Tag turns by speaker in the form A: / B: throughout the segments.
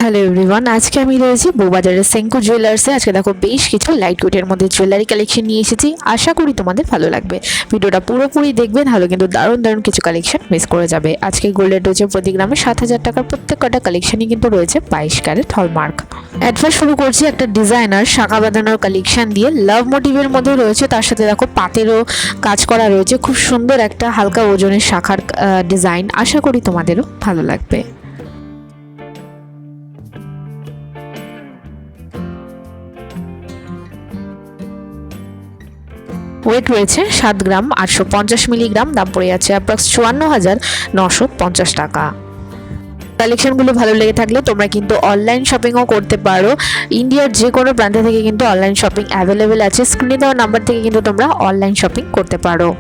A: Hello everyone, আজকে আমি রয়েছি বউবাজারের সেঙ্কো জুয়েলার্সে। আজকে দেখো বেশ কিছু লাইট ওয়েটের মধ্যে জুয়েলারি কালেকশন নিয়ে এসেছি। আশা করি তোমাদের ভালো লাগবে। ভিডিওটা পুরোপুরি দেখবেন, হলো কিন্তু দারুণ দারুণ কিছু কালেকশন মিস করে যাবে। আজকে গোল্ডের রয়েছে প্রতি গ্রামে 7,000 টাকার প্রত্যেক কটা কালেকশনই কিন্তু রয়েছে 22 ক্যারেট হলমার্ক। অ্যাডভান্স শুরু করছি একটা ডিজাইনার শাখা বাঁধানোর কালেকশন দিয়ে। লাভ মোটিভের মধ্যে রয়েছে, তার সাথে দেখো পাতেরও কাজ করা রয়েছে। খুব সুন্দর একটা হালকা ওজনের শাখার ডিজাইন। আশা করি তোমাদেরও ভালো লাগবে। ওয়েট রয়েছে 7 গ্রাম 850 মিলিগ্রাম। দাম পড়ে যাচ্ছে অ্যাপ্রক্স 54,950 টাকা। কালেকশনগুলো ভালো লেগে থাকলে তোমরা কিন্তু অনলাইন শপিংও করতে পারো। ইন্ডিয়ার যে কোনো প্রান্ত থেকে কিন্তু অনলাইন শপিং অ্যাভেলেবেল আছে। স্ক্রিনে দেওয়া নাম্বার থেকে কিন্তু তোমরা অনলাইন শপিং করতে পারো।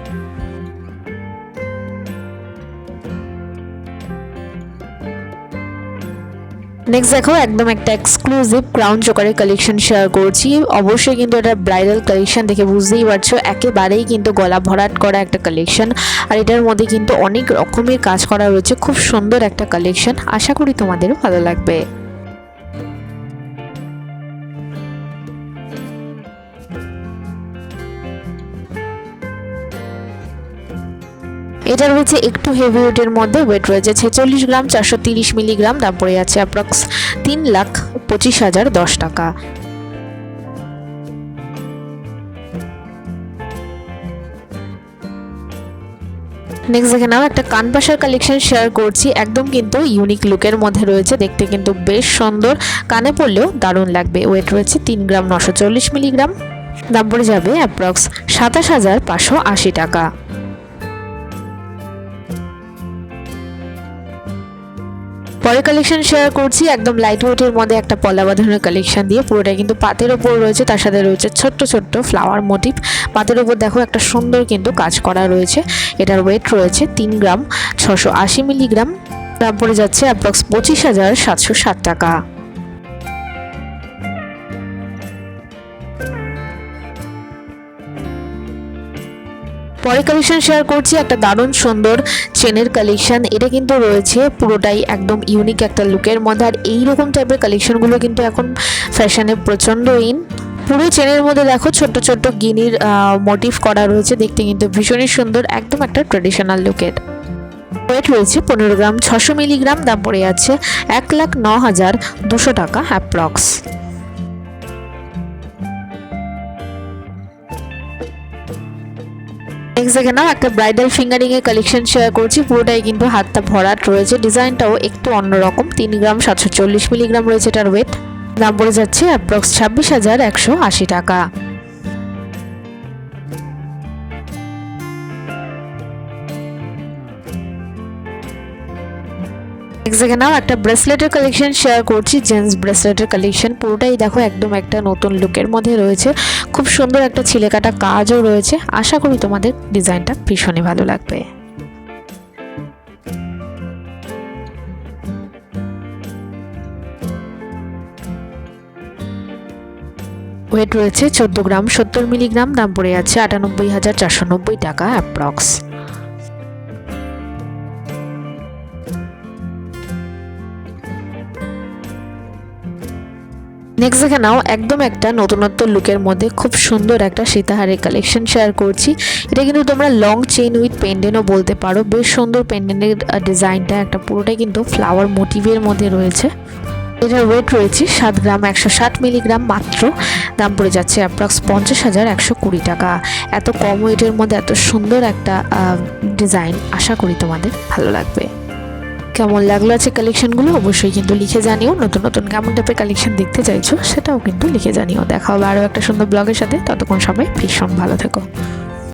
A: নেক্সট দেখো একদম একটা এক্সক্লুসিভ ক্রাউন চোকারের কালেকশন শেয়ার করছি। অবশ্যই কিন্তু এটা ব্রাইডাল কালেকশন, দেখে বুঝতেই পারছো একেবারেই কিন্তু গলা ভরাট করা একটা কালেকশন। আর এটার মধ্যে কিন্তু অনেক রকমের কাজ করা রয়েছে। খুব সুন্দর একটা কালেকশন, আশা করি তোমাদেরও ভালো লাগবে। এটা রয়েছে একটু হেভি ওয়েটের মধ্যে। ওয়েট রয়েছে 46 গ্রাম 430 মিলিগ্রাম। দাম পড়ে যাচ্ছে অ্যাপ্রক্স 3,25,010 টাকা। নেক্সট দেখে নাও একটা কানপাশার কালেকশন শেয়ার করছি। একদম কিন্তু ইউনিক লুকের মধ্যে রয়েছে, দেখতে কিন্তু বেশ সুন্দর, কানে পড়লেও দারুণ লাগবে। ওয়েট রয়েছে 3 গ্রাম 940 মিলিগ্রাম। দাম পড়ে যাবে অ্যাপ্রক্স 27,580 টাকা। পরে কালেকশন শেয়ার করছি একদম লাইট ওয়েটের মধ্যে একটা পলা বাঁধানোর কালেকশন দিয়ে। পুরোটা কিন্তু পাতের ওপর রয়েছে, তার সাথে রয়েছে ছোট্ট ছোট্ট ফ্লাওয়ার মোটিভ। পাতের ওপর দেখো একটা সুন্দর কিন্তু কাজ করা রয়েছে। এটার ওয়েট রয়েছে 3 গ্রাম 680 মিলিগ্রাম। দাম পড়ে যাচ্ছে অ্যাপ্রক্স 25,760 টাকা। পরে কালেকশন শেয়ার করছি একটা দারুণ সুন্দর চেনের কালেকশন। এটা কিন্তু রয়েছে পুরোটাই একদম ইউনিক একটা লুকের মধ্যে। আর এইরকম টাইপের কালেকশনগুলো কিন্তু এখন ফ্যাশনে প্রচণ্ড ইন। পুরো চেনের মধ্যে দেখো ছোট্ট ছোট্ট গিনির মোটিভ করা রয়েছে, দেখতে কিন্তু ভীষণই সুন্দর, একদম একটা ট্রেডিশনাল লুকের। ওয়েট রয়েছে 15 গ্রাম 600 মিলিগ্রাম। দাম পড়ে যাচ্ছে 1,09,200 টাকা অ্যাপ্রক্স। নেক্সট দেখে নাও একটা ব্রাইডাল ফিঙ্গারিং এর কালেকশন শেয়ার করছি। পুরোটাই কিন্তু হাতটা ভরাট রয়েছে, ডিজাইনটাও একটু অন্যরকম। 3 গ্রাম 740 মিলিগ্রাম রয়েছে এটার ওয়েট। দাম পড়ে যাচ্ছে অ্যাপ্রক্স 26,180 টাকা। নেক্সট দেখে নাও একটা ব্রেসলেটের কালেকশন শেয়ার করছি। জেন্টস ব্রেসলেটের কালেকশন পুরোটাই দেখো একদম একটা নতুন লুকের মধ্যে রয়েছে। খুব সুন্দর একটা ছিলেকাটা কাজও রয়েছে। আশা করি তোমাদের ডিজাইনটা ভীষণই ভালো লাগবে। ওয়েট রয়েছে 14 গ্রাম 70 মিলিগ্রাম। দাম পড়ে যাচ্ছে 98,490 টাকা অ্যাপ্রক্স। নেক্সট দেখে নাও একদম একটা নতুনত্ব লুকের মধ্যে খুব সুন্দর একটা সীতাহারের কালেকশন শেয়ার করছি। এটা কিন্তু তোমরা লং চেইন উইথ পেন্ডেন্টও বলতে পারো। বেশ সুন্দর পেন্ডেন্টের ডিজাইনটা, একটা পুরোটাই কিন্তু ফ্লাওয়ার মোটিভের মধ্যে রয়েছে। এটার ওয়েট রয়েছে 7 গ্রাম 160 মিলিগ্রাম মাত্র। দাম পড়ে যাচ্ছে অ্যাপ্রক্স 50,120 টাকা। এত কম ওয়েটের মধ্যে এত সুন্দর একটা ডিজাইন, আশা করি তোমাদের ভালো লাগবে। কেমন লাগলো আছে কালেকশনগুলো অবশ্যই কিন্তু লিখে জানিও। নতুন নতুন কেমন টাইপের কালেকশন দেখতে চাইছো সেটাও কিন্তু লিখে জানিও। দেখা হবে আরও একটা সুন্দর ব্লগের সাথে। ততক্ষণ সবাই ভীষণ ভালো থেকো।